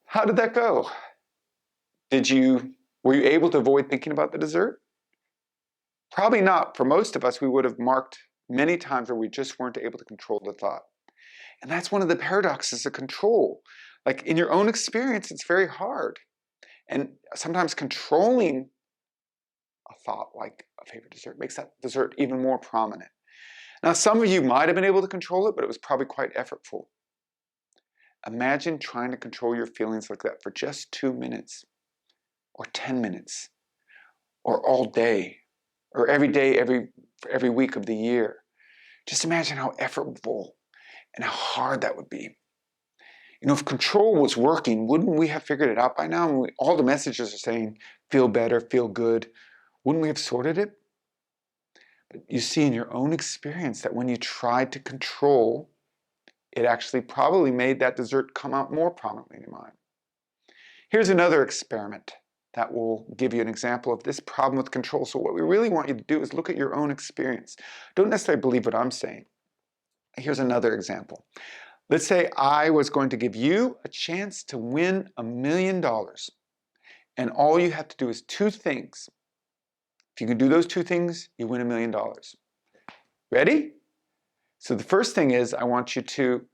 How did that go? Were you able to avoid thinking about the dessert? Probably not. For most of us, we would have marked many times where we just weren't able to control the thought. And that's one of the paradoxes of control. Like in your own experience, it's very hard. And sometimes controlling a thought like a favorite dessert makes that dessert even more prominent. Now, some of you might have been able to control it, but it was probably quite effortful. Imagine trying to control your feelings like that for just 2 minutes, or 10 minutes, or all day, or every day, every week of the year. Just imagine how effortful and how hard that would be. You know, if control was working, wouldn't we have figured it out by now? All the messages are saying, feel better, feel good. Wouldn't we have sorted it? But you see in your own experience that when you tried to control, it actually probably made that dessert come out more prominently in your mind. Here's another experiment that will give you an example of this problem with control. So what we really want you to do is look at your own experience. Don't necessarily believe what I'm saying. Here's another example. Let's say I was going to give you a chance to win $1 million. And all you have to do is 2 things. If you can do those 2 things, you win $1 million. Ready? So the first thing is I want you to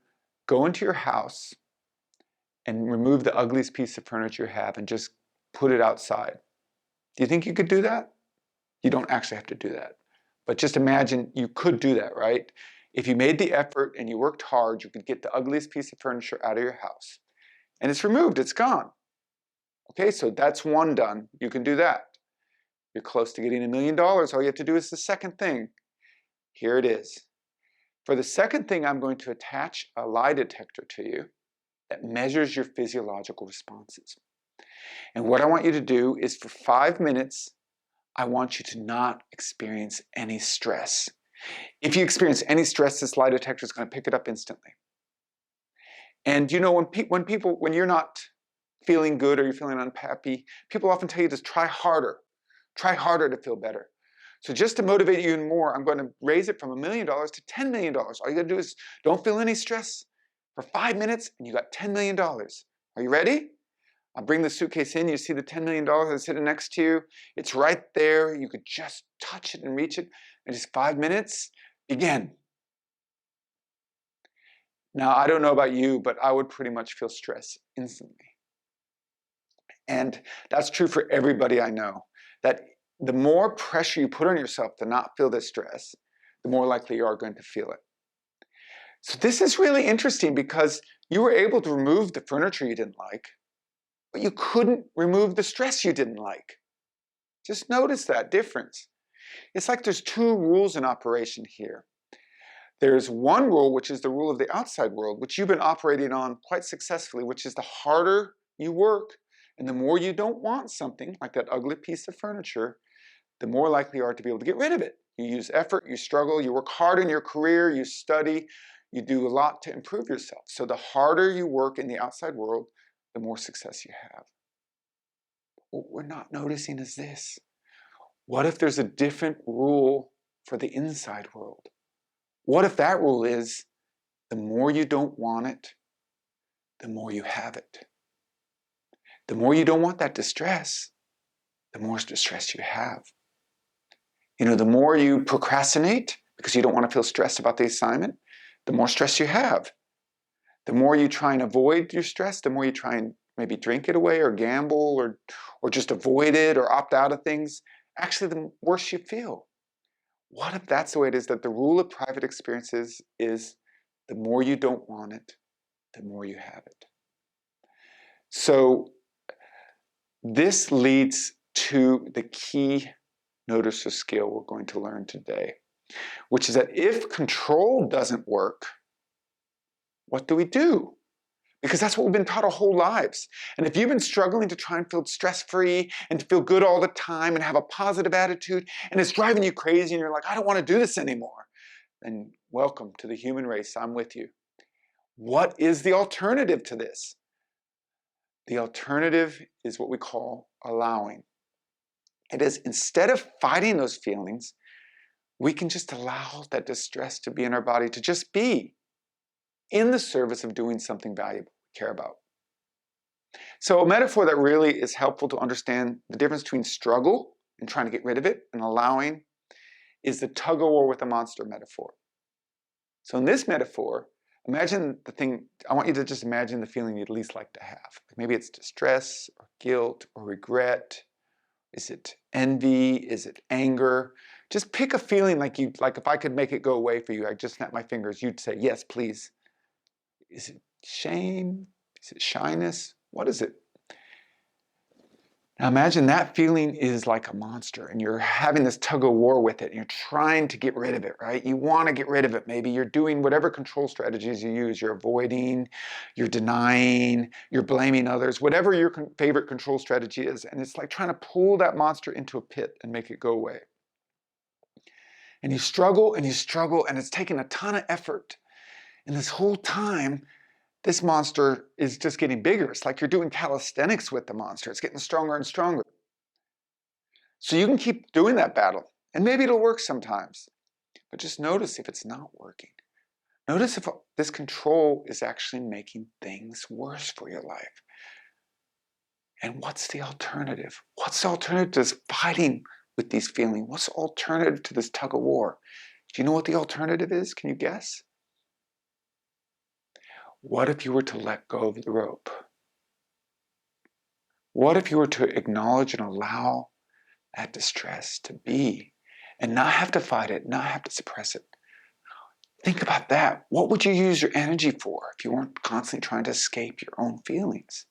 go into your house and remove the ugliest piece of furniture you have and just put it outside. Do you think you could do that? You don't actually have to do that. But just imagine you could do that, right? If you made the effort and you worked hard, you could get the ugliest piece of furniture out of your house. And it's removed, it's gone. Okay, so that's one done. You can do that. You're close to getting $1 million. All you have to do is the second thing. Here it is. For the second thing, I'm going to attach a lie detector to you that measures your physiological responses. And what I want you to do is for 5 minutes, I want you to not experience any stress. If you experience any stress, this lie detector is going to pick it up instantly. And you know, when you're not feeling good or you're feeling unhappy, people often tell you to try harder to feel better. So just to motivate you even more, I'm going to raise it from $1 million to $10 million. All you got to do is don't feel any stress for 5 minutes and you got $10 million. Are you ready? I'll bring the suitcase in. You see the $10 million that's sitting next to you. It's right there. You could just touch it and reach it in just 5 minutes. Begin. Now, I don't know about you, but I would pretty much feel stress instantly. And that's true for everybody I know, that the more pressure you put on yourself to not feel this stress, the more likely you are going to feel it. So this is really interesting because you were able to remove the furniture you didn't like, but you couldn't remove the stress you didn't like. Just notice that difference. It's like there's 2 rules in operation here. There's one rule, which is the rule of the outside world, which you've been operating on quite successfully, which is the harder you work and the more you don't want something, like that ugly piece of furniture, the more likely you are to be able to get rid of it. You use effort, you struggle, you work hard in your career, you study, you do a lot to improve yourself. So the harder you work in the outside world, the more success you have. What we're not noticing is this. What if there's a different rule for the inside world? What if that rule is the more you don't want it, the more you have it? The more you don't want that distress, the more distress you have. You know, the more you procrastinate because you don't want to feel stressed about the assignment, the more stress you have. The more you try and avoid your stress, the more you try and maybe drink it away or gamble or just avoid it or opt out of things, actually the worse you feel. What if that's the way it is, that the rule of private experiences is the more you don't want it, the more you have it? So this leads to the key notice or skill we're going to learn today, which is that if control doesn't work, what do we do? Because that's what we've been taught our whole lives. And if you've been struggling to try and feel stress-free and to feel good all the time and have a positive attitude, and it's driving you crazy and you're like, I don't want to do this anymore, then welcome to the human race. I'm with you. What is the alternative to this? The alternative is what we call allowing. It is, instead of fighting those feelings, we can just allow that distress to be in our body, to just be in the service of doing something valuable we care about. So a metaphor that really is helpful to understand the difference between struggle and trying to get rid of it and allowing is the tug of war with the monster metaphor. So in this metaphor, imagine the thing, I want you to just imagine the feeling you'd least like to have. Maybe it's distress or guilt or regret. Is it envy? Is it anger? Just pick a feeling like if I could make it go away for you, I just snap my fingers, you'd say, yes, please. Is it shame? Is it shyness? What is it? Now imagine that feeling is like a monster and you're having this tug of war with it and you're trying to get rid of it, right? You want to get rid of it. Maybe you're doing whatever control strategies you use. You're avoiding, you're denying, you're blaming others, whatever your favorite control strategy is. And it's like trying to pull that monster into a pit and make it go away. And you struggle and it's taking a ton of effort. And this whole time, this monster is just getting bigger. It's like you're doing calisthenics with the monster. It's getting stronger and stronger. So you can keep doing that battle. And maybe it'll work sometimes. But just notice if it's not working. Notice if this control is actually making things worse for your life. And what's the alternative? What's the alternative to this fighting with these feelings? What's the alternative to this tug of war? Do you know what the alternative is? Can you guess? What if you were to let go of the rope? What if you were to acknowledge and allow that distress to be and not have to fight it, not have to suppress it? Think about that. What would you use your energy for if you weren't constantly trying to escape your own feelings?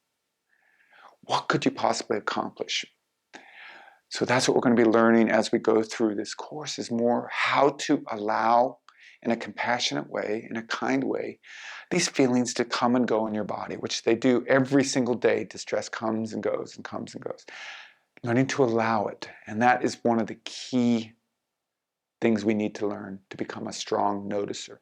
What could you possibly accomplish? So that's what we're going to be learning as we go through this course, is more how to allow in a compassionate way, in a kind way, these feelings to come and go in your body, which they do every single day. Distress comes and goes and comes and goes. Learning to allow it. And that is one of the key things we need to learn to become a strong noticer.